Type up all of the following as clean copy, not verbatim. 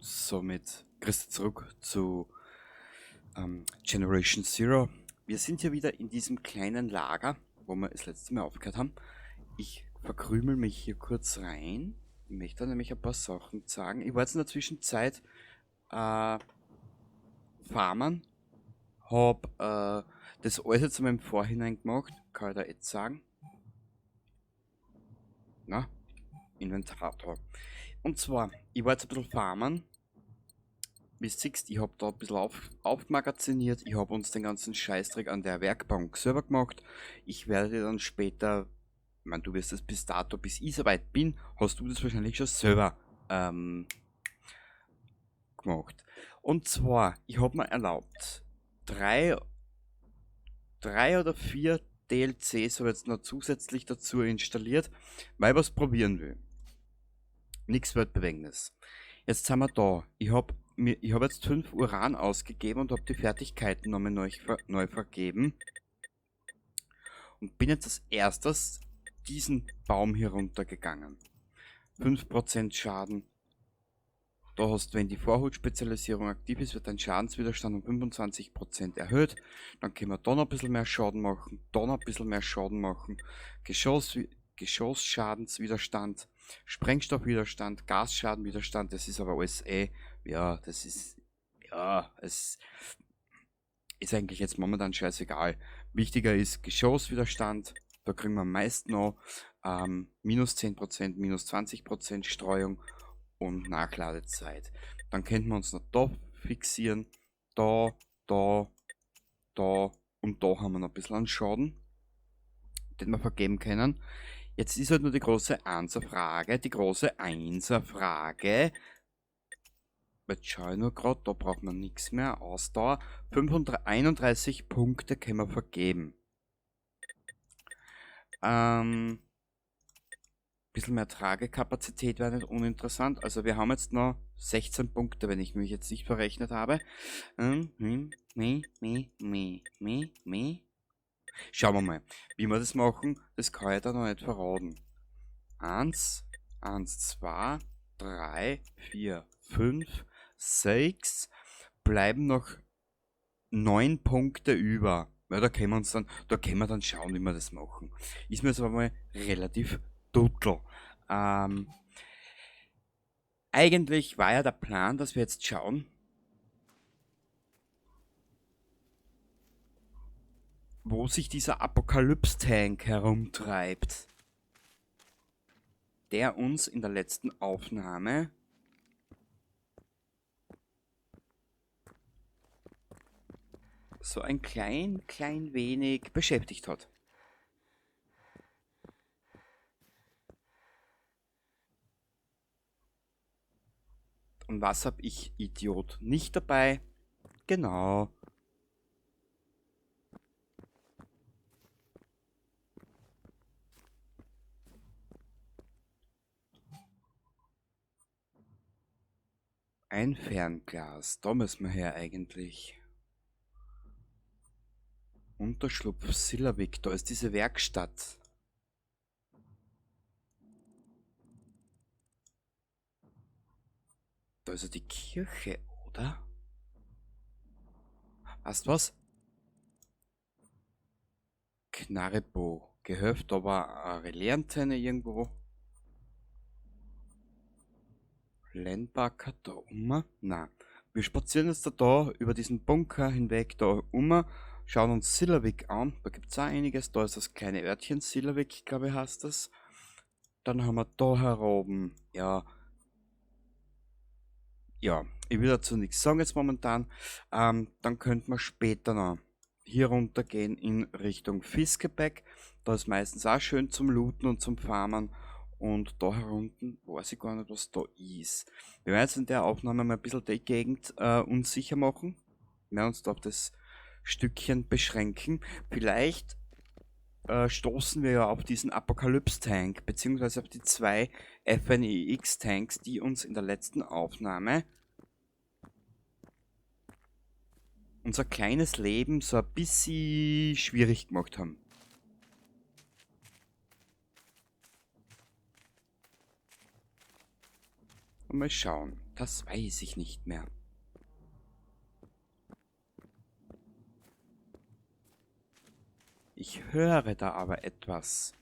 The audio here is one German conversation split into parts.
Somit grüß dich zurück zu Generation Zero. Wir sind hier wieder in diesem kleinen Lager, wo wir das letzte Mal aufgehört haben. Ich verkrümel mich hier kurz rein. Ich möchte nämlich ein paar Sachen sagen. Ich war jetzt in der Zwischenzeit farmern, hab das alles jetzt einmal im Vorhinein gemacht, kann ich da jetzt sagen. Na, Inventar da. Und zwar, ich war jetzt ein bisschen farmern. Wie du siehst, ich habe da ein bisschen aufmagaziniert. Ich habe uns den ganzen Scheißdreck an der Werkbank selber gemacht. Ich werde dann später, ich meine, du wirst es bis dato, bis ich soweit bin, hast du das wahrscheinlich schon selber gemacht. Und zwar, ich habe mir erlaubt, drei oder vier DLCs habe jetzt noch zusätzlich dazu installiert, weil ich was probieren will. Nichts Weltbewegendes. Jetzt sind wir da. Ich hab jetzt 5 Uran ausgegeben und habe die Fertigkeiten nochmal neu vergeben. Und bin jetzt als erstes diesen Baum hier runtergegangen. 5% Schaden. Da hast du, wenn die Vorhutspezialisierung aktiv ist, wird dein Schadenswiderstand um 25% erhöht. Dann können wir da noch ein bisschen mehr Schaden machen, da noch ein bisschen mehr Schaden machen. Geschossschadenswiderstand, Sprengstoffwiderstand, Gasschadenwiderstand, das ist aber alles ja, das ist, ja, es ist eigentlich jetzt momentan scheißegal. Wichtiger ist Geschosswiderstand, da kriegen wir am meisten noch, minus 10%, minus 20% Streuung und Nachladezeit. Dann könnten wir uns noch da fixieren, da und da haben wir noch ein bisschen an Schaden, den wir vergeben können. Jetzt ist halt nur die große Einser-Frage, jetzt schaue ich nur gerade, da braucht man nichts mehr, Ausdauer, 531 Punkte können wir vergeben. Bisschen mehr Tragekapazität wäre nicht uninteressant, also wir haben jetzt noch 16 Punkte, wenn ich mich jetzt nicht verrechnet habe. Schauen wir mal, wie wir das machen, das kann ich da noch nicht verraten. 1, 2, 3, 4, 5, 6, bleiben noch 9 Punkte über. Ja, da können wir dann schauen, wie wir das machen. Ist mir jetzt aber mal relativ duttel. Eigentlich war ja der Plan, dass wir jetzt schauen, wo sich dieser Apokalypse-Tank herumtreibt, der uns in der letzten Aufnahme so ein klein wenig beschäftigt hat. Und was habe ich, Idiot, nicht dabei? Genau. Ein Fernglas, da müssen wir her eigentlich. Unterschlupf Sillervik, da ist diese Werkstatt. Da ist ja die Kirche, oder? Weißt was? Knarrebo. Gehöft, da war eine Lerntenne irgendwo. Lendbacker da Na. Wir spazieren jetzt da über diesen Bunker hinweg da schauen uns Sillervik an. Da gibt es auch einiges. Da ist das kleine Örtchen Sillervik, glaube ich, heißt das. Dann haben wir da heroben, ja, ich will dazu nichts sagen jetzt momentan. Dann könnte man später noch hier runter gehen in Richtung Fiskebeck. Da ist meistens auch schön zum Looten und zum Farmen. Und da herunten weiß ich gar nicht, was da ist. Wir werden jetzt in der Aufnahme mal ein bisschen die Gegend unsicher machen. Wir werden uns da auf das Stückchen beschränken. Vielleicht stoßen wir ja auf diesen Apokalypse-Tank, beziehungsweise auf die 2 FNEX-Tanks, die uns in der letzten Aufnahme unser kleines Leben so ein bisschen schwierig gemacht haben. Und mal schauen. Das weiß ich nicht mehr. Ich höre da aber etwas.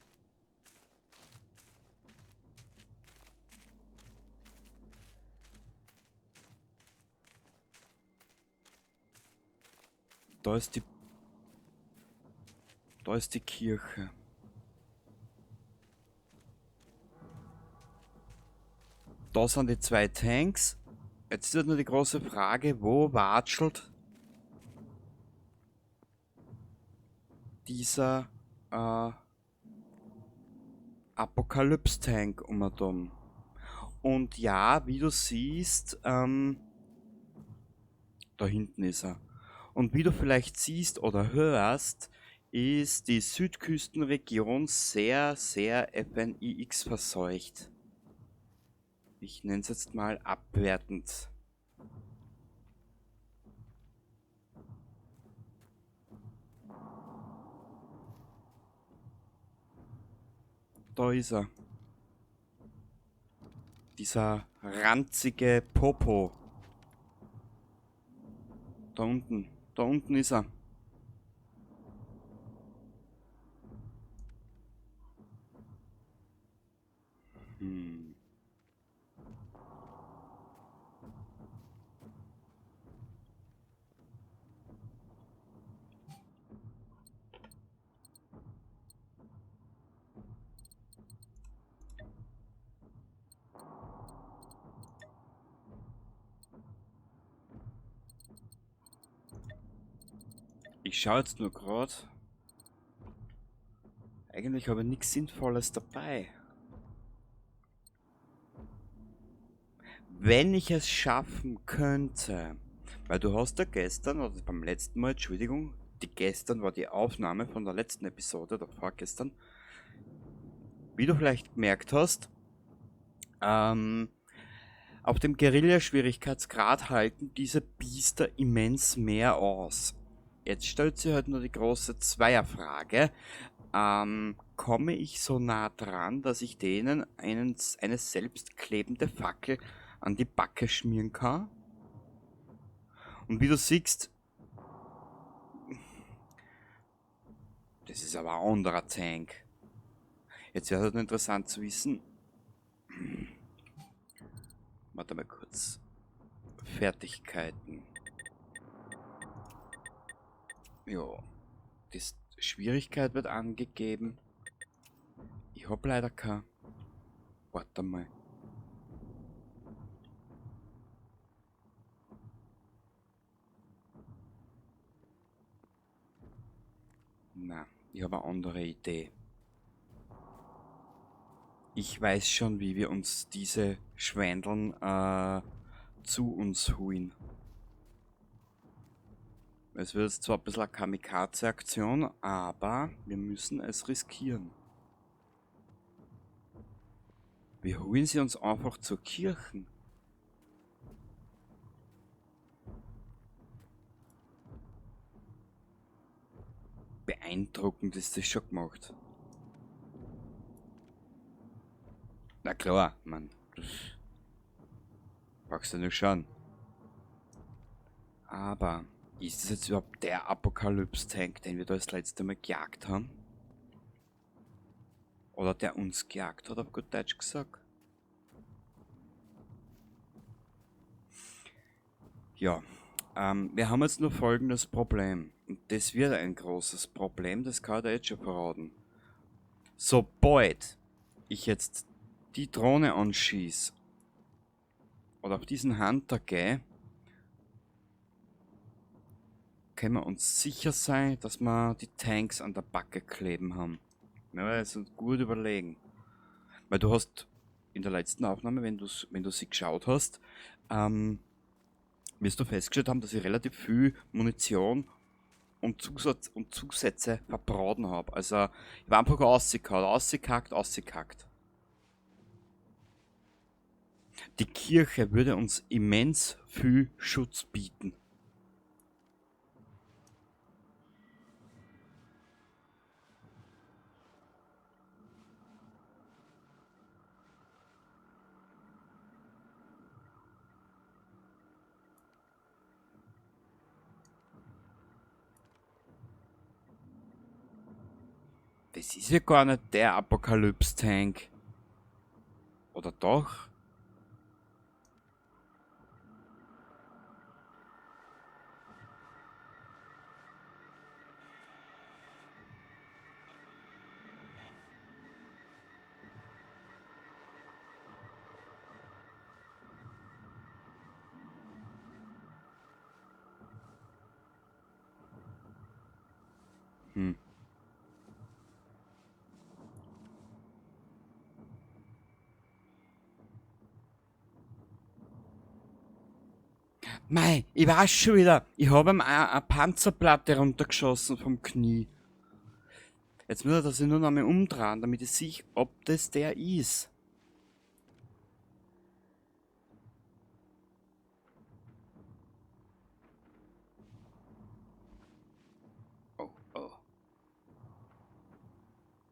Da ist die... Da ist die Kirche. Da sind die zwei Tanks. Jetzt ist nur die große Frage, wo watschelt dieser Apokalypse-Tank um und. Und ja, wie du siehst, da hinten ist er. Und wie du vielleicht siehst oder hörst, ist die Südküstenregion sehr, sehr FNIX verseucht. Ich nenne es jetzt mal abwertend. Da ist er. Dieser ranzige Popo. Da unten. Da unten ist er. Hm. Ich schaue jetzt nur gerade. Eigentlich habe ich nichts Sinnvolles dabei. Wenn ich es schaffen könnte, weil du hast ja gestern, oder beim letzten Mal, Entschuldigung, die gestern war die Aufnahme von der letzten Episode, oder vorgestern, wie du vielleicht gemerkt hast, auf dem Guerilla-Schwierigkeitsgrad halten diese Biester immens mehr aus. Jetzt stellt sich halt nur die große Zweierfrage. Komme ich so nah dran, dass ich denen eine selbstklebende Fackel an die Backe schmieren kann? Und wie du siehst, das ist aber ein anderer Tank. Jetzt wäre es halt interessant zu wissen. Warte mal kurz. Fertigkeiten. Jo. Die Schwierigkeit wird angegeben. Ich hab leider kein. Warte mal. Na, ich habe eine andere Idee. Ich weiß schon, wie wir uns diese Schwändeln zu uns holen. Es wird zwar ein bisschen eine Kamikaze-Aktion, aber wir müssen es riskieren. Wir holen sie uns einfach zur Kirche. Beeindruckend ist das schon gemacht. Na klar, Mann. Das brauchst du nur schauen. Aber ist das jetzt überhaupt der Apokalypse-Tank, den wir da das letzte Mal gejagt haben? Oder der uns gejagt hat, auf gut Deutsch gesagt? Ja, wir haben jetzt nur folgendes Problem. Und das wird ein großes Problem, das kann ich dir jetzt schon verraten. Sobald ich jetzt die Drohne anschieße oder auf diesen Hunter gehe, können wir uns sicher sein, dass wir die Tanks an der Backe kleben haben. Wir müssen uns gut überlegen. Weil du hast in der letzten Aufnahme, wenn du sie geschaut hast, wirst du festgestellt haben, dass ich relativ viel Munition und Zusätze verbraten habe. Also ich war einfach ausgekackt. Die Kirche würde uns immens viel Schutz bieten. Das ist ja gar nicht der Apokalypse-Tank. Oder doch? Hm. Mei, ich weiß schon wieder. Ich habe ihm eine Panzerplatte runtergeschossen vom Knie. Jetzt muss er das nur noch mal umdrehen, damit ich sehe, ob das der ist. Oh, oh.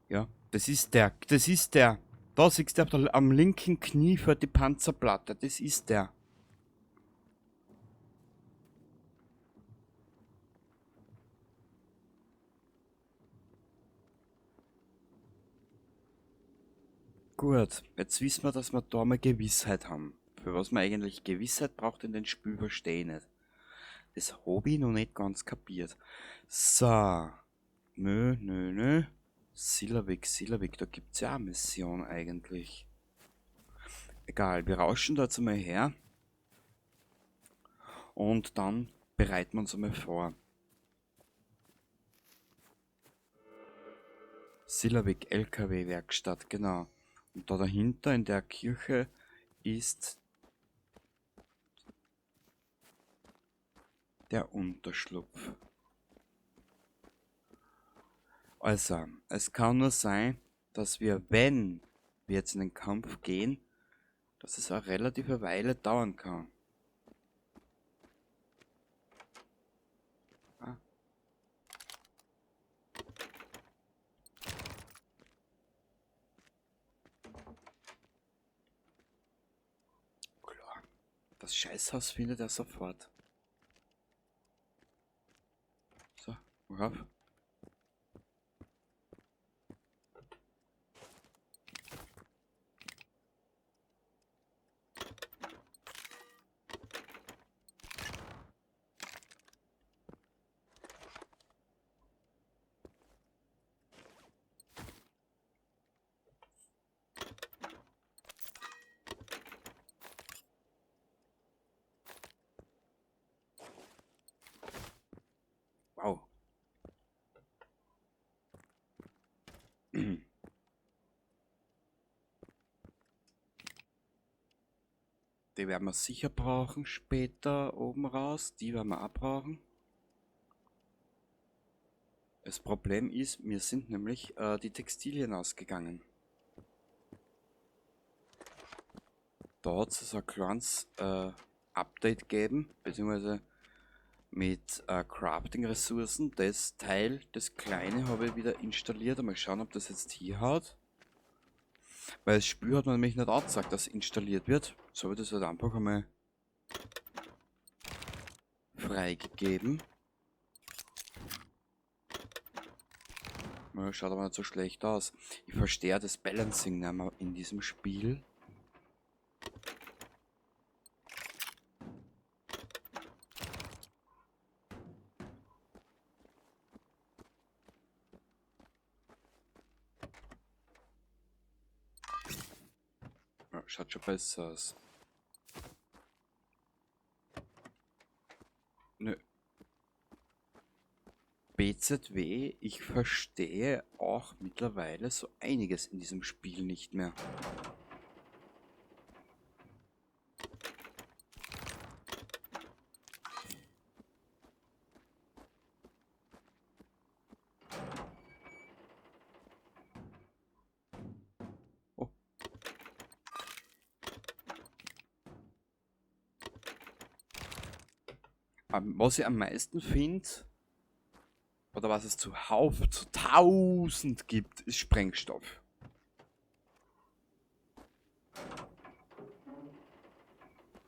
Ja, das ist der. Das ist der. Da siehst du am linken Knie für die Panzerplatte. Das ist der. Gut, jetzt wissen wir, dass wir da mal Gewissheit haben. Für was man eigentlich Gewissheit braucht in den Spiel, verstehe ich nicht. Das habe ich noch nicht ganz kapiert. So. Nö. Silavik, da gibt's ja auch eine Mission eigentlich. Egal, wir rauschen da jetzt mal her. Und dann bereiten wir uns einmal vor. Silavik LKW-Werkstatt, genau. Und da dahinter in der Kirche ist der Unterschlupf. Also, es kann nur sein, dass wir, wenn wir jetzt in den Kampf gehen, dass es eine relative Weile dauern kann. Ah, klar. Das Scheißhaus findet er sofort. So, worauf? Wow. Die werden wir sicher brauchen später oben raus. Die werden wir auch brauchen. Das Problem ist, mir sind nämlich die Textilien ausgegangen. Da hat es ein kleines Update gegeben, beziehungsweise mit Crafting-Ressourcen. Das Teil, das kleine, habe ich wieder installiert. Mal schauen, ob das jetzt hier hat. Weil das Spiel hat man nämlich nicht angezeigt, dass installiert wird. So habe ich das halt einfach einmal freigegeben. Schaut aber nicht so schlecht aus. Ich verstehe das Balancing nicht mehr in diesem Spiel. Ja, schaut schon besser aus. Nö. BZW, ich verstehe auch mittlerweile so einiges in diesem Spiel nicht mehr. Oh. Was ich am meisten finde, oder was es zuhauf zu 1000 gibt, ist Sprengstoff.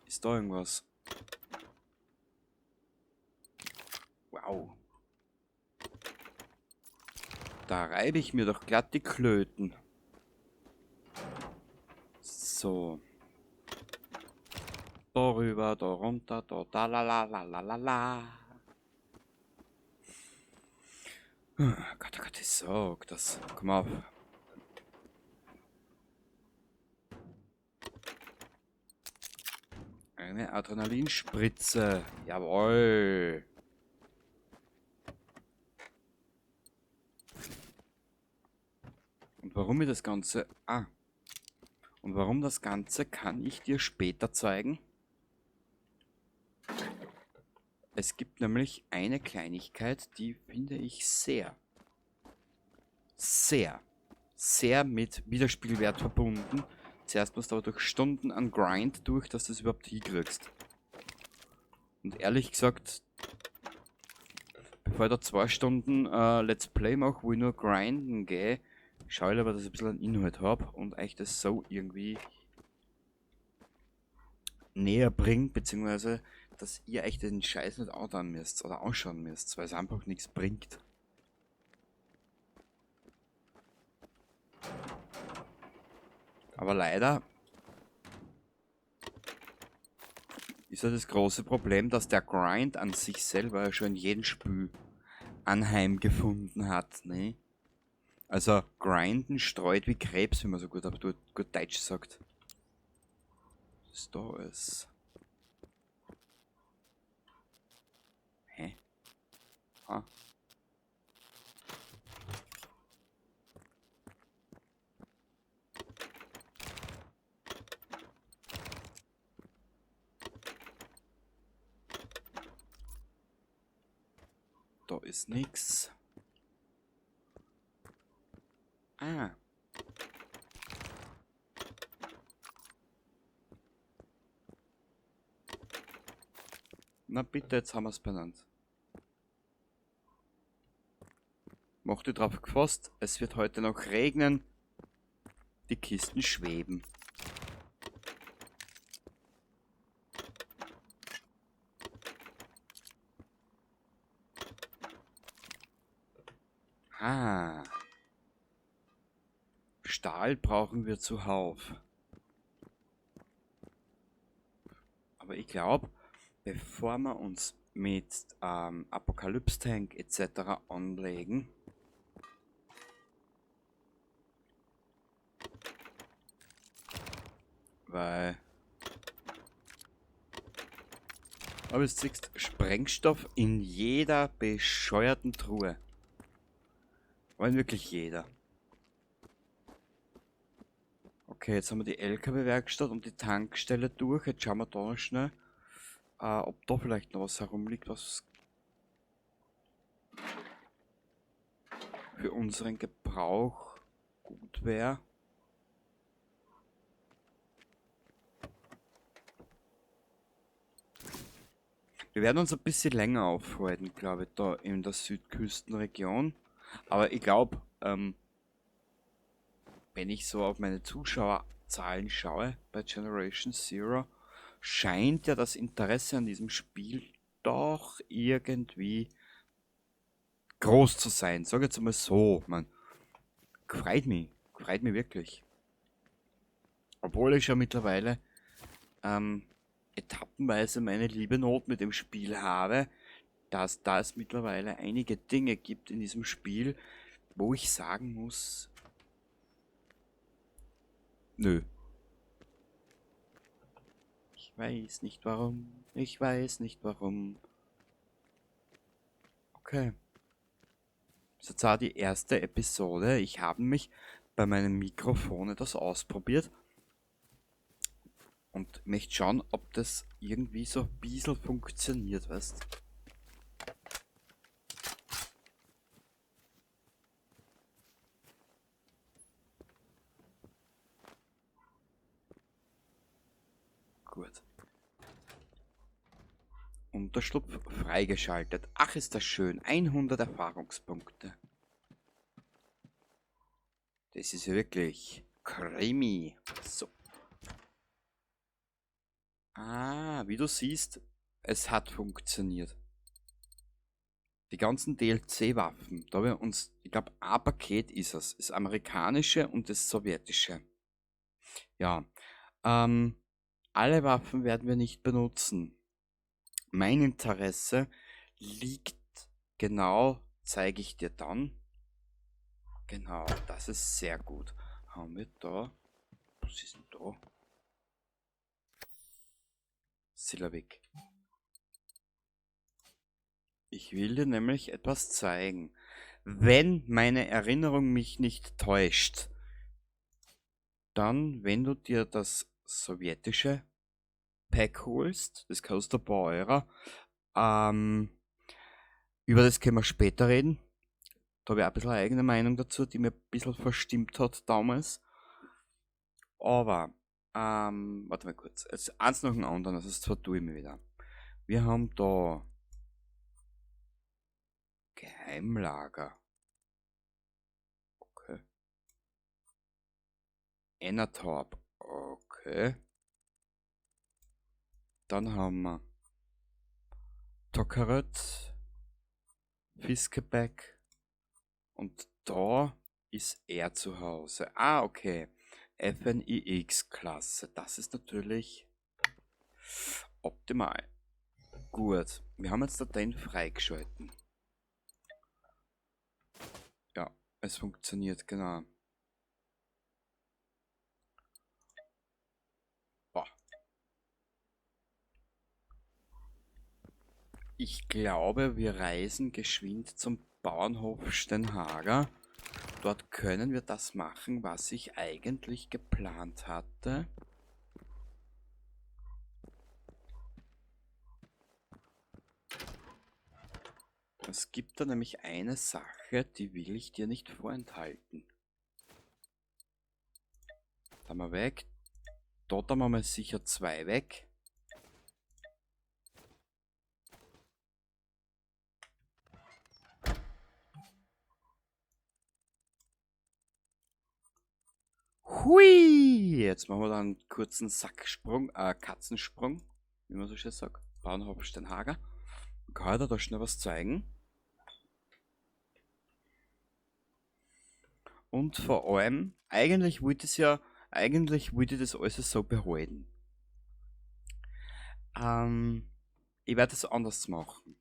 Ist da irgendwas? Wow. Da reibe ich mir doch glatt die Klöten. So. Da rüber, da runter, da la la la la la la. Gott, oh Gott, ich sag das. Komm auf. Eine Adrenalinspritze. Jawohl. Und warum ich das Ganze... Und warum das Ganze kann ich dir später zeigen. Es gibt nämlich eine Kleinigkeit, die finde ich sehr mit Wiederspielwert verbunden. Zuerst musst du aber durch Stunden an Grind durch, dass du es überhaupt hinkriegst. Und ehrlich gesagt, bevor ich da 2 Stunden Let's Play mache, wo ich nur grinden gehe, schaue ich aber, dass ich ein bisschen an Inhalt habe und euch das so irgendwie näher bringt, beziehungsweise dass ihr euch den Scheiß nicht anschauen müsst oder anschauen müsst, weil es einfach nichts bringt. Aber leider ist ja das große Problem, dass der Grind an sich selber schon in jedem Spiel Anheim gefunden hat, ne? Also Grinden streut wie Krebs, wie man so gut Deutsch sagt. Was da ist. Hä? Ah. Da ist nix. Ah. Na bitte, jetzt haben wir es benannt. Mach dich drauf gefasst, es wird heute noch regnen. Die Kisten schweben. Ah. Stahl brauchen wir zuhauf. Aber ich glaube, bevor wir uns mit Apocalypse Tank etc. anlegen, weil, aber es siehst, Sprengstoff in jeder bescheuerten Truhe. Weil wirklich jeder. Okay, jetzt haben wir die LKW-Werkstatt und die Tankstelle durch. Jetzt schauen wir da noch schnell, ob da vielleicht noch was herumliegt, was für unseren Gebrauch gut wäre. Wir werden uns ein bisschen länger aufhalten, glaube ich, da in der Südküstenregion. Aber ich glaube, wenn ich so auf meine Zuschauerzahlen schaue bei Generation Zero, scheint ja das Interesse an diesem Spiel doch irgendwie groß zu sein. Sag jetzt mal so, man. Freut mich wirklich. Obwohl ich schon mittlerweile etappenweise meine liebe Not mit dem Spiel habe, dass da es mittlerweile einige Dinge gibt in diesem Spiel, wo ich sagen muss, nö. Ich weiß nicht warum. Ich weiß nicht warum. Okay. Das ist jetzt auch die erste Episode. Ich habe mich bei meinem Mikrofon etwas ausprobiert und möchte schauen, ob das irgendwie so ein bisschen funktioniert, weißt du? Gut. Unterschlupf freigeschaltet. Ach, ist das schön. 100 Erfahrungspunkte. Das ist ja wirklich creamy. So. Ah, wie du siehst, es hat funktioniert. Die ganzen DLC-Waffen, da haben wir uns, ich glaube, ein Paket ist es. Das amerikanische und das sowjetische. Ja, ähm, alle Waffen werden wir nicht benutzen. Mein Interesse liegt genau, zeige ich dir dann. Genau, das ist sehr gut. Haben wir da, was ist denn da? Silavik. Ich will dir nämlich etwas zeigen. Wenn meine Erinnerung mich nicht täuscht, dann, wenn du dir das sowjetische Pack holst, das kostet ein paar Euro, über das können wir später reden. Da habe ich auch ein bisschen eine eigene Meinung dazu, die mir ein bisschen verstimmt hat damals. Aber, warte mal kurz. Jetzt eins nach dem anderen, also das tue ich mir wieder. Wir haben da Geheimlager. Okay. Ennertorp. Okay. Dann haben wir Tokaret, Fiskebeck und da ist er zu Hause. Ah, okay. FNIX-Klasse. Das ist natürlich optimal. Gut. Wir haben jetzt den freigeschalten. Ja, es funktioniert, genau. Boah. Ich glaube, wir reisen geschwind zum Bauernhof Stenhager. Dort können wir das machen, was ich eigentlich geplant hatte. Es gibt da nämlich eine Sache, die will ich dir nicht vorenthalten. Da mal weg. Dort haben wir mal sicher 2 weg. Hui! Jetzt machen wir da einen kurzen Sacksprung, Katzensprung, wie man so schön sagt. Bauernhof Stenhager. Kann ich dir da schnell was zeigen? Und vor allem, eigentlich wollte ich das alles so behalten. Ich werde es anders machen.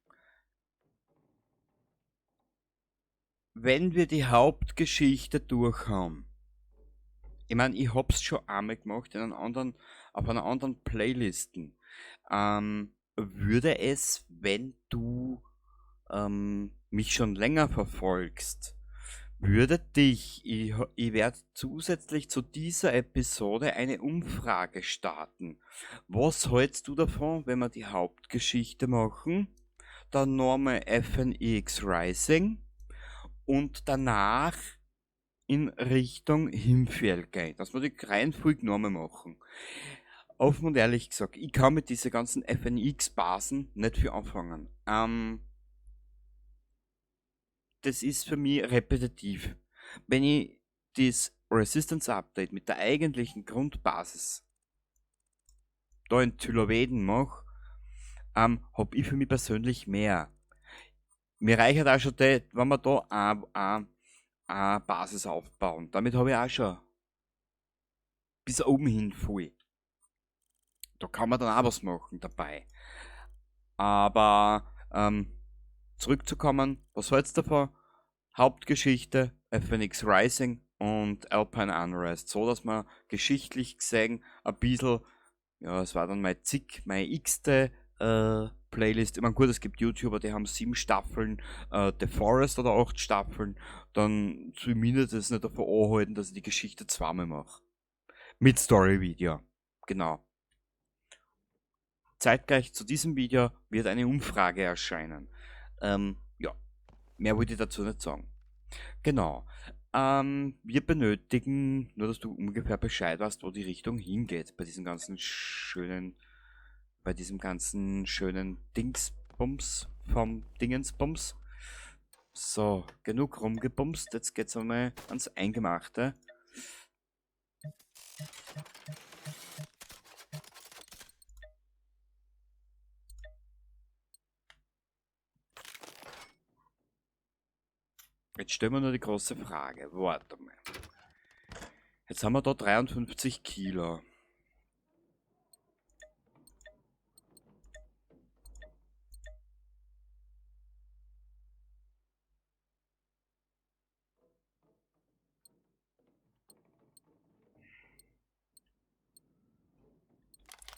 Wenn wir die Hauptgeschichte durch haben, ich meine, ich hab's schon einmal gemacht in einem anderen, auf einer anderen Playlisten, würde es, wenn du mich schon länger verfolgst, ich werde zusätzlich zu dieser Episode eine Umfrage starten. Was hältst du davon, wenn wir die Hauptgeschichte machen, dann nochmal FNX Rising und danach in Richtung Himfjell gehen, dass wir die Reihenfolge nochmal machen? Offen und ehrlich gesagt, ich kann mit diesen ganzen FNX-Basen nicht viel anfangen. Das ist für mich repetitiv. Wenn ich das Resistance Update mit der eigentlichen Grundbasis da in Tyloweden mache, habe ich für mich persönlich mehr. Mir reicht auch schon, wenn wir da eine Basis aufbauen. Damit habe ich auch schon bis oben hin voll. Da kann man dann auch was machen dabei. Aber zurückzukommen, was hältst du davon? Hauptgeschichte, FNX Rising und Alpine Unrest, so dass man geschichtlich gesehen ein bisschen, ja, es war dann meine x-te Playlist. Ich meine, gut, es gibt YouTuber, die haben 7 Staffeln, The Forest oder 8 Staffeln, dann zumindest es nicht davon anhalten, dass ich die Geschichte zweimal mache. Mit Story-Video. Genau. Zeitgleich zu diesem Video wird eine Umfrage erscheinen. Ja, mehr wollte ich dazu nicht sagen. Genau. Wir benötigen, nur dass du ungefähr Bescheid weißt, wo die Richtung hingeht bei diesem ganzen schönen Dingsbums vom Dingensbums. So, genug rumgebumst, jetzt geht's einmal ans Eingemachte. Jetzt stellen wir nur die große Frage. Warte mal. Jetzt haben wir da 53 Kilo.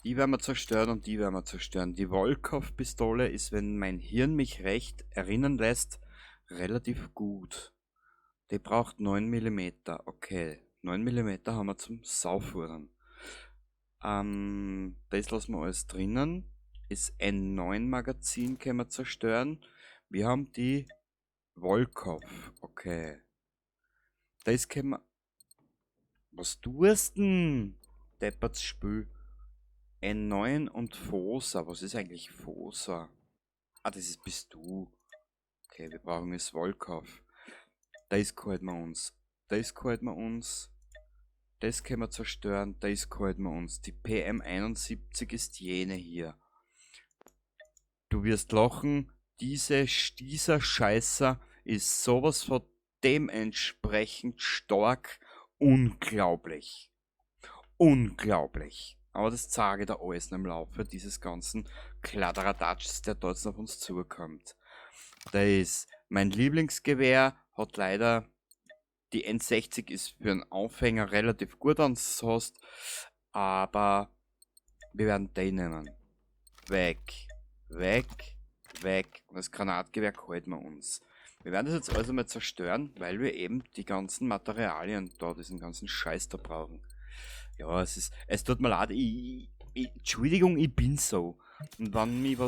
Die werden wir zerstören und die werden wir zerstören. Die Volkov-Pistole ist, wenn mein Hirn mich recht erinnern lässt, relativ gut. Die braucht 9 mm. Okay, 9 mm haben wir zum Saufuhren. Das lassen wir alles drinnen. Das N9-Magazin können wir zerstören. Wir haben die Volkov. Okay. Das können wir... Was tust denn? Depperts Spiel. N9 und Fosa. Was ist eigentlich Fosa? Ah, bist du. Okay, wir brauchen das Volkov. Das gehalten wir uns. Das gehalten wir uns. Das können wir zerstören. Das gehalten wir uns. Die PM71 ist jene hier. Du wirst lachen. Dieser Scheißer ist sowas von dementsprechend stark. Unglaublich. Unglaublich. Aber das zeige ich da alles im Laufe dieses ganzen Kladderadatschs, der dort auf uns zukommt. Da ist mein Lieblingsgewehr, hat leider die N60 ist für einen Anfänger relativ gut ansonst, aber wir werden den nehmen. Weg, weg, weg. Und das Granatgewehr halten wir uns. Wir werden das jetzt also mal zerstören, weil wir eben die ganzen Materialien da, diesen ganzen Scheiß da brauchen. Ja, es tut mir leid, Entschuldigung, ich bin so. Und wenn ich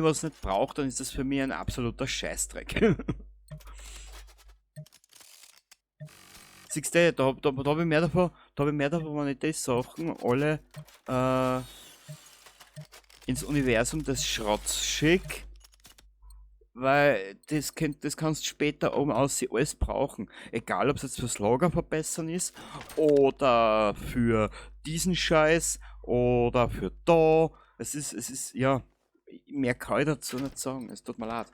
was nicht brauche, dann ist das für mich ein absoluter Scheißdreck. Siehst du, da habe ich mehr davon, wenn ich die Sachen alle ins Universum des Schrotts schicke. Weil das kannst du später oben aus alles brauchen. Egal ob es jetzt fürs Lager verbessern ist oder für diesen Scheiß oder für da. Es ist, ja, mehr kann ich dazu nicht sagen. Es tut mir leid.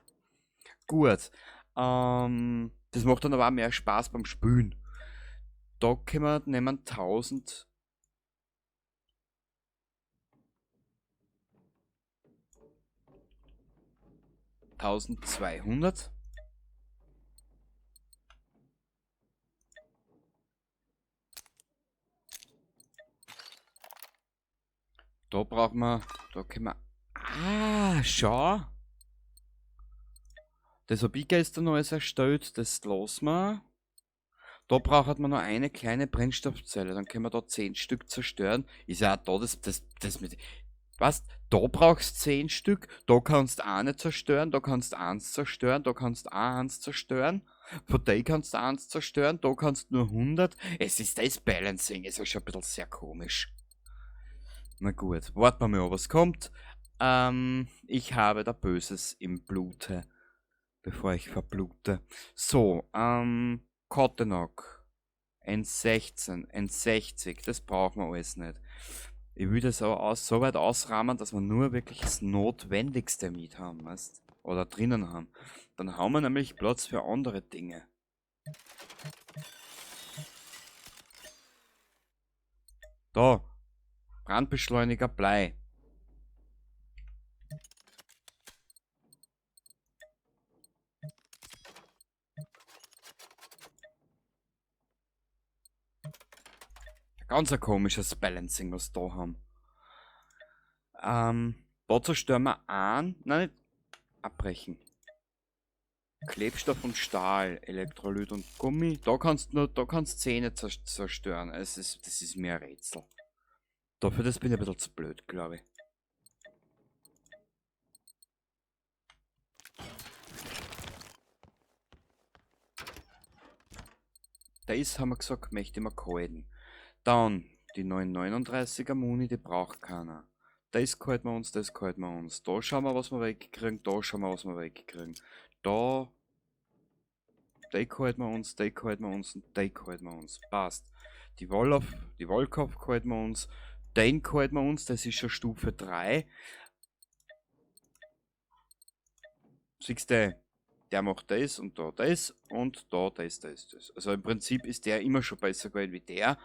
Gut. Das macht dann aber auch mehr Spaß beim Spülen. Da können wir nehmen 1000. 1200. Da brauchen wir, da können wir, schau. Das habe ich gestern alles erstellt, das lassen wir. Da braucht man nur eine kleine Brennstoffzelle, dann können wir da 10 Stück zerstören. Ist ja auch da das mit, was? Da brauchst 10 Stück, da kannst du eine zerstören, da kannst du eins zerstören, da kannst du auch eins zerstören. Von da kannst du eins zerstören, da kannst du nur 100. Es ist das Balancing, ist ja schon ein bisschen sehr komisch. Na gut, warten wir mal, was kommt. Ich habe da Böses im Blute, bevor ich verblute. So, Kottenok. N16, N60, das brauchen wir alles nicht. Ich will das aber so weit ausrahmen, dass wir nur wirklich das Notwendigste mit haben, weißt? Oder drinnen haben. Dann haben wir nämlich Platz für andere Dinge. Da, Brandbeschleuniger Blei. Ganz ein komisches Balancing, was wir da haben. Da zerstören wir nein, nicht abbrechen. Klebstoff und Stahl, Elektrolyt und Gummi. Da kannst du Zähne zerstören. Das ist mir ein Rätsel. Dafür bin ich ein bisschen zu blöd, glaube ich. Das haben wir gesagt, möchte ich mal halten. Dann die 939er Muni, die braucht keiner. Das halten wir uns, das halten wir uns. Da schauen wir, was wir wegkriegen, da schauen wir, was wir wegkriegen. Da, die halten wir uns, die halten wir uns und die halten wir uns. Passt. Die Volkov halten wir uns, den halten wir uns, das ist schon Stufe 3. Siehst du, der macht das und da das und da das, das, das. Also im Prinzip ist der immer schon besser gewesen wie der.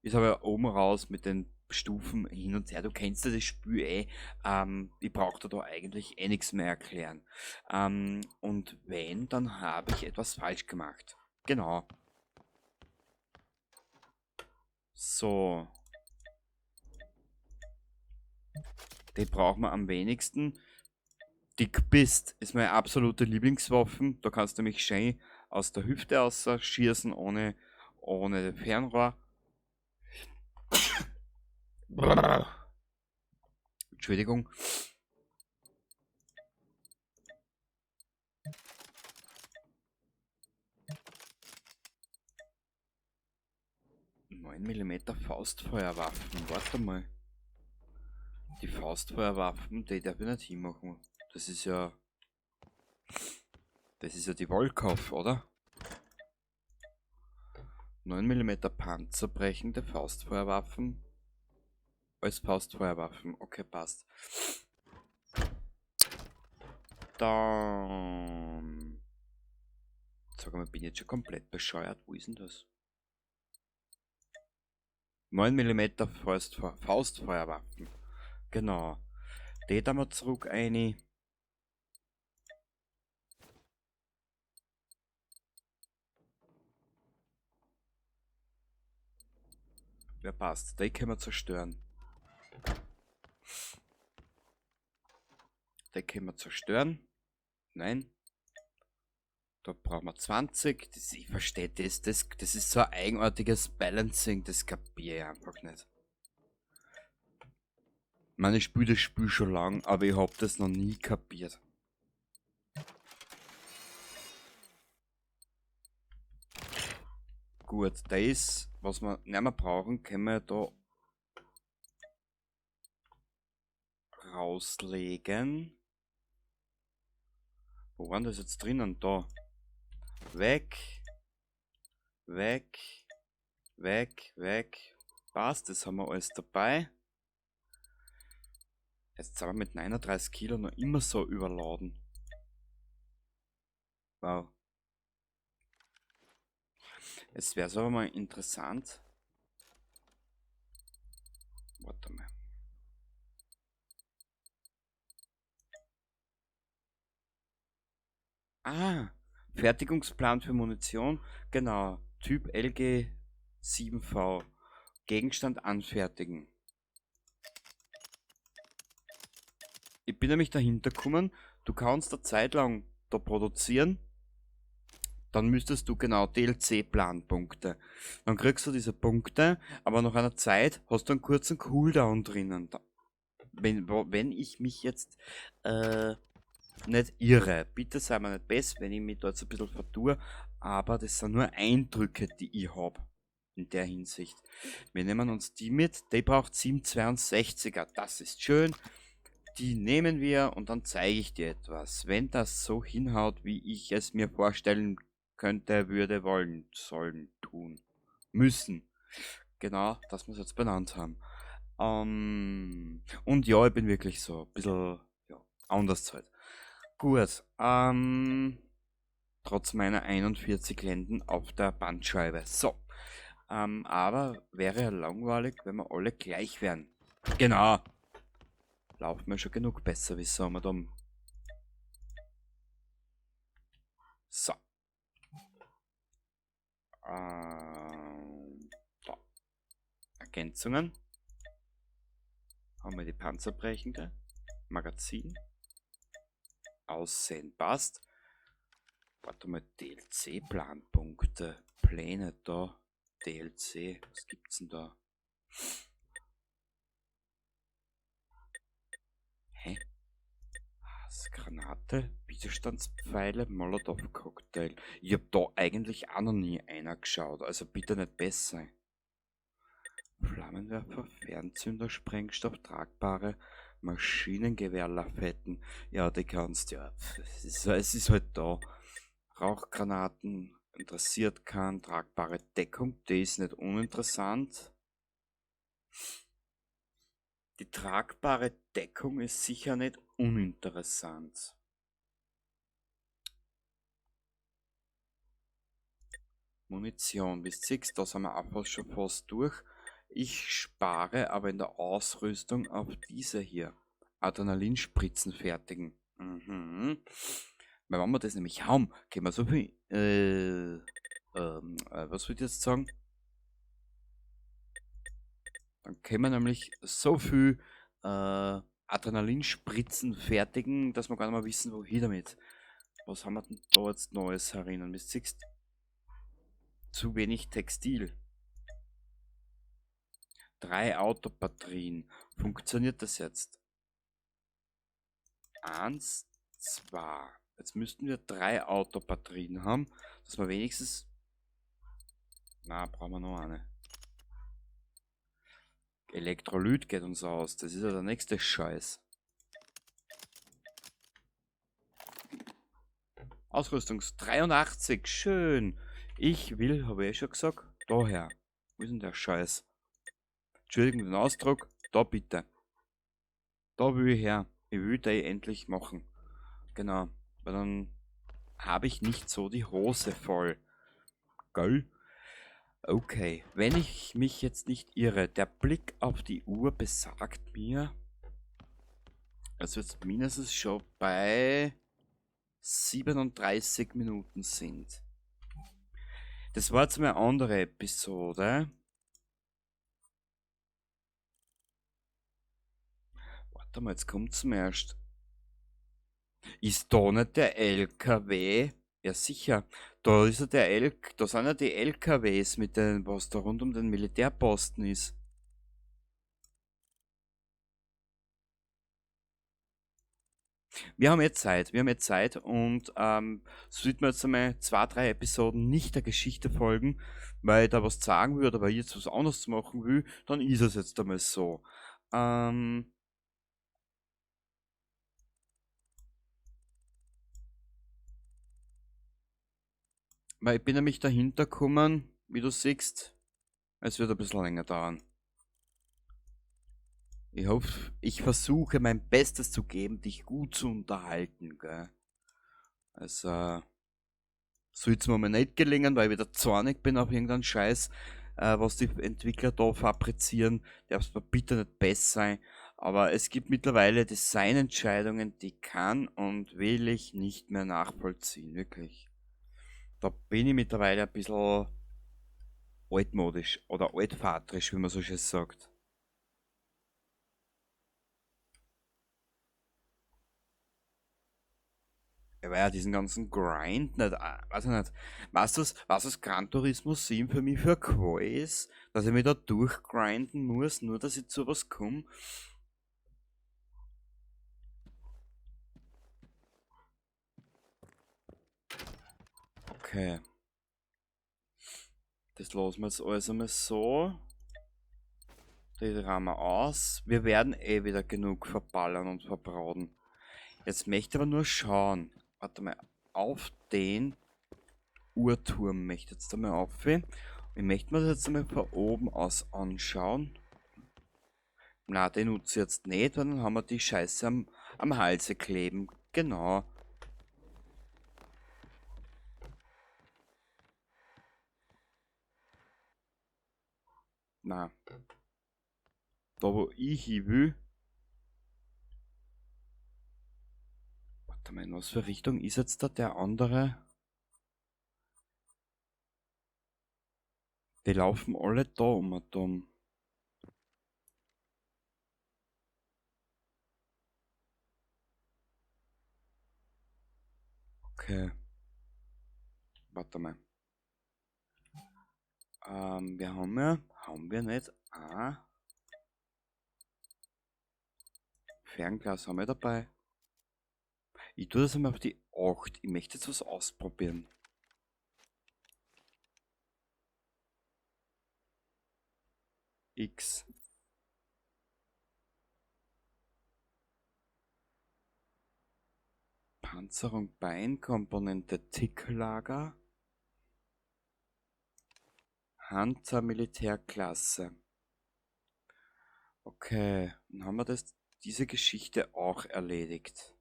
Ist aber oben raus mit den Stufen hin und her. Du kennst ja das Spiel eh. Ich brauche da eigentlich eh nichts mehr erklären. Und wenn, dann habe ich etwas falsch gemacht. Genau. So. Die brauchen wir am wenigsten. Dick bist ist meine absolute Lieblingswaffe. Da kannst du mich schön aus der Hüfte aus schießen ohne Fernrohr. Entschuldigung. Mm Faustfeuerwaffen. Warte mal. Die Faustfeuerwaffen, die darf ich nicht hinmachen. Das ist ja. Das ist ja die Volkov, oder? 9 mm panzerbrechende Faustfeuerwaffen. Als Faustfeuerwaffen. Okay, passt. Dann. Sag mal, bin ich jetzt schon komplett bescheuert? Wo ist denn das? 9 mm Faustfeuerwaffen. Genau. Die da mal zurück eine. Ja, passt. Die können wir zerstören. Die können wir zerstören. Nein. Da brauchen wir 20. Ich verstehe das. Das ist so ein eigenartiges Balancing. Das kapiere ich einfach nicht. Ich spiele das Spiel schon lang, aber ich habe das noch nie kapiert. Gut, das, was wir nicht mehr brauchen, können wir da rauslegen. Wo waren das jetzt drinnen? Da. Weg. Weg. Weg. Weg. Passt, das haben wir alles dabei. Jetzt sind wir mit 39 Kilo noch immer so überladen. Wow. Jetzt wäre es aber mal interessant. Warte mal. Ah, Fertigungsplan für Munition. Genau. Typ LG 7V. Gegenstand anfertigen. Ich bin nämlich dahinter gekommen, du kannst eine Zeit lang da produzieren, dann müsstest du genau DLC-Planpunkte. Dann kriegst du diese Punkte, aber nach einer Zeit hast du einen kurzen Cooldown drinnen. Wenn ich mich jetzt nicht irre, bitte sei mir nicht besser, wenn ich mich dort so ein bisschen vertue, aber das sind nur Eindrücke, die ich habe. In der Hinsicht. Wir nehmen uns die mit, die braucht 762er, das ist schön. Die nehmen wir und dann zeige ich dir etwas. Wenn das so hinhaut, wie ich es mir vorstellen könnte, würde, wollen, sollen, tun, müssen. Genau, dass wir es jetzt benannt haben. Und ja, ich bin wirklich so ein bisschen ja, anders halt. Gut, trotz meiner 41 Lenden auf der Bandscheibe. So, aber wäre ja langweilig, wenn wir alle gleich wären. Genau. Laufen wir schon genug besser, wie sagen wir dann. So. Da. Ergänzungen. Haben wir die panzerbrechende. Magazin. Aussehen passt. Warte mal, DLC-Planpunkte. Pläne da. DLC. Was gibt's denn da? Hä? Granate, Widerstandspfeile, Molotow-Cocktail. Ich hab da eigentlich auch noch nie einer geschaut, also bitte nicht besser. Flammenwerfer, Fernzünder, Sprengstoff, tragbare Maschinengewehrlafetten. Ja, die kannst ja. Es ist halt da. Rauchgranaten interessiert kann, tragbare Deckung, die ist nicht uninteressant. Die tragbare Deckung ist sicher nicht uninteressant. Munition. Bis 6, da sind wir einfach schon fast durch. Ich spare aber in der Ausrüstung auf diese hier. Adrenalinspritzen fertigen. Mhm. Weil wenn wir das nämlich haben, können wir so viel, was würde ich jetzt sagen? Dann können wir nämlich so viel Adrenalinspritzen fertigen, dass wir gar nicht mehr wissen, wohin damit. Was haben wir denn da jetzt Neues herinnen? Bis siehst, zu wenig Textil. 3 Autobatterien. Funktioniert das jetzt? 1, 2. Jetzt müssten wir 3 Autobatterien haben, dass wir wenigstens... Na, brauchen wir noch eine. Elektrolyt geht uns aus. Das ist ja der nächste Scheiß. Ausrüstungs 83. Schön. Ich will, habe ich schon gesagt, daher. Wo ist denn der Scheiß? Entschuldigung den Ausdruck. Da bitte. Da will ich her. Ich will da endlich machen. Genau. Weil dann habe ich nicht so die Hose voll. Gell? Okay. Wenn ich mich jetzt nicht irre, der Blick auf die Uhr besagt mir, also jetzt mindestens schon bei 37 Minuten sind. Das war jetzt mal eine andere Episode. Warte mal, jetzt kommt's mir erst. Ist da nicht der LKW? Ja sicher. Da ist ja da sind ja die LKWs mit den, was da rund um den Militärposten ist. Wir haben jetzt Zeit und sollten wir jetzt einmal 2, 3 Episoden nicht der Geschichte folgen, weil ich da was sagen würde, weil ich jetzt was anderes machen will, dann ist es jetzt einmal so. Weil ich bin nämlich dahinter gekommen, wie du siehst, es wird ein bisschen länger dauern. Ich hoffe, ich versuche mein Bestes zu geben, dich gut zu unterhalten, gell? Also, soll es mir mal nicht gelingen, weil ich wieder zornig bin auf irgendeinen Scheiß, was die Entwickler da fabrizieren. Darf mir bitte nicht besser sein. Aber es gibt mittlerweile Designentscheidungen, die kann und will ich nicht mehr nachvollziehen, wirklich. Da bin ich mittlerweile ein bisschen altmodisch oder altvaterisch, wie man so schön sagt. Ja, weil ja diesen ganzen Grind nicht, weiß ich nicht, was Gran Turismo 7 für mich für ein Qual ist, dass ich mich da durchgrinden muss, nur dass ich zu was komme. Okay, das lassen wir jetzt alles einmal so. Die rahmen wir aus. Wir werden eh wieder genug verballern und verbraten. Jetzt möchte ich aber nur schauen. Warte mal, auf den Uhrturm möchte ich jetzt einmal auf. Ich möchte mir das jetzt einmal von oben aus anschauen. Na, den nutze ich jetzt nicht, weil dann haben wir die Scheiße am Halse kleben. Genau. Na, da wo ich hin will. Warte mal, in was für Richtung ist jetzt da der andere? Die laufen alle da um und um. Okay. Warte mal. Wir haben wir nicht? Fernglas haben wir dabei. Ich tue das einmal auf die 8. Ich möchte jetzt was ausprobieren. X. Panzerung, Beinkomponente, Ticklager. Hunter Militärklasse. Okay, dann haben wir diese Geschichte auch erledigt.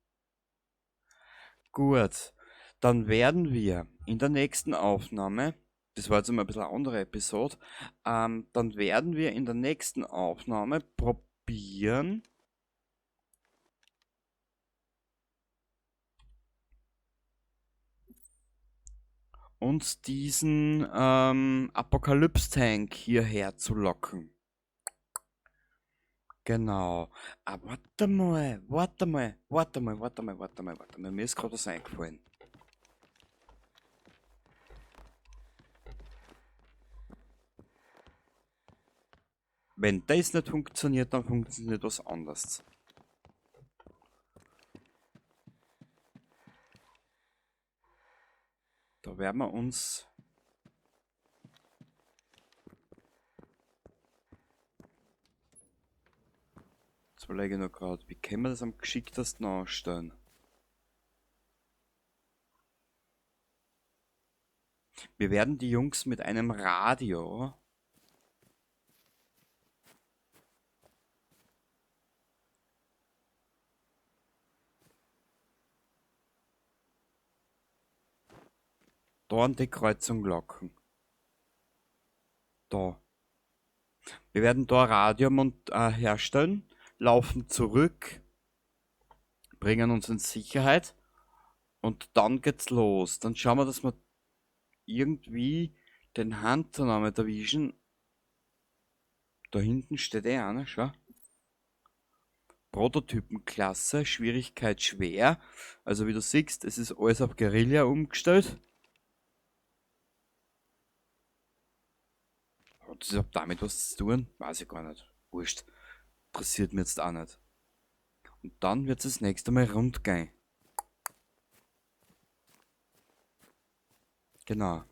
Gut, dann werden wir in der nächsten Aufnahme Das war jetzt mal ein bisschen eine andere Episode. Dann werden wir in der nächsten Aufnahme probieren, uns diesen Apokalypse-Tank hierher zu locken. Genau. Aber warte mal. Mir ist gerade was eingefallen. Wenn das nicht funktioniert, dann funktioniert was anderes. Da werden wir uns... Jetzt überlege ich noch gerade, wie können wir das am geschicktesten anstellen? Wir werden die Jungs mit einem Radio da an die Kreuzung locken. Da. Wir werden da ein Radio herstellen, laufen zurück, bringen uns in Sicherheit und dann geht's los. Dann schauen wir, dass wir irgendwie den Hunter noch mit erwischen. Da hinten steht einer, schau. Prototypenklasse, Schwierigkeit schwer. Also wie du siehst, es ist alles auf Guerilla umgestellt. Hat das überhaupt damit was zu tun? Weiß ich gar nicht. Wurscht. Interessiert mich jetzt auch nicht. Und dann wird es das nächste Mal rund gehen. Genau.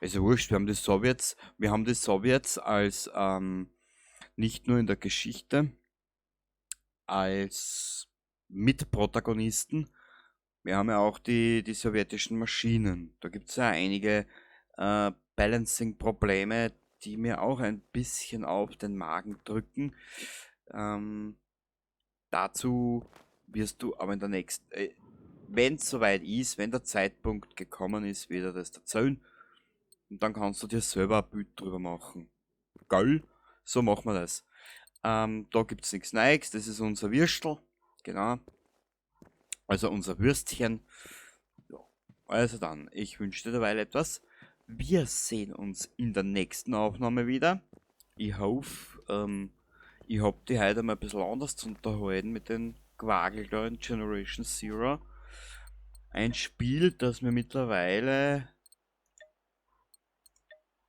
Also wurscht, wir haben die Sowjets als nicht nur in der Geschichte, als Mitprotagonisten. Wir haben ja auch die sowjetischen Maschinen. Da gibt es ja einige Balancing-Probleme, die mir auch ein bisschen auf den Magen drücken. Ähm, Dazu wirst du aber in der nächsten, wenn es soweit ist, wenn der Zeitpunkt gekommen ist, wieder das erzählen. Und dann kannst du dir selber ein Bild drüber machen. Geil, so machen wir das. Da gibt es nichts Neues, das ist unser Würstel. Genau. Also unser Würstchen. Ja. Also dann, ich wünsche dir derweil etwas. Wir sehen uns in der nächsten Aufnahme wieder. Ich hoffe, ich hab die heute mal ein bisschen anders zu unterhalten mit den Quagel da in Generation Zero. Ein Spiel, das mir mittlerweile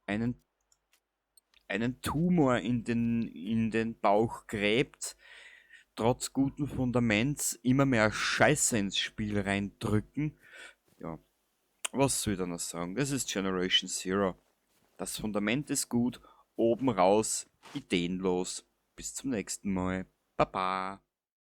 einen, einen Tumor in den Bauch gräbt, trotz guten Fundaments immer mehr Scheiße ins Spiel reindrücken. Ja, was soll ich da noch sagen? Das ist Generation Zero. Das Fundament ist gut, oben raus, ideenlos. Bis zum nächsten Mal. Baba.